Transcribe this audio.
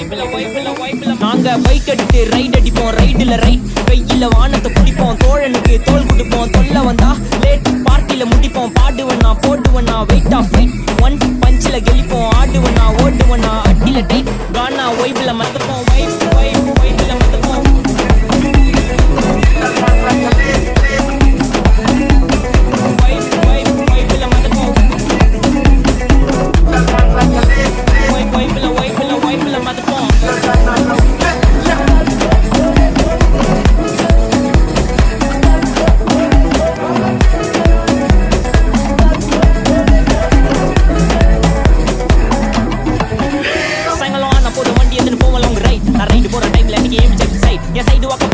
நாங்க பைக் எடுத்து ரைட் அடிப்போம், ரைடுல ரைட் வெயில வானத்தை குடிப்போம், தோழனுக்கு தோல் கொடுப்போம், தொல்ல வந்தா லேட் பார்ட்டில முடிப்போம், பாடுவனா போடுவனா வெயிட் ஆஃப் ஃபைட் ஒன் பஞ்சில கெளிப்போம், ஆடுவனா ஓடுவனா அட்டில டைட் கானா வைப்ல மறந்துப்போம், வைப்ல மறந்துப்போம். நான் ரைடு போற டைம்ல நீங்க ஏன் சைட் என் சைடு வாக்க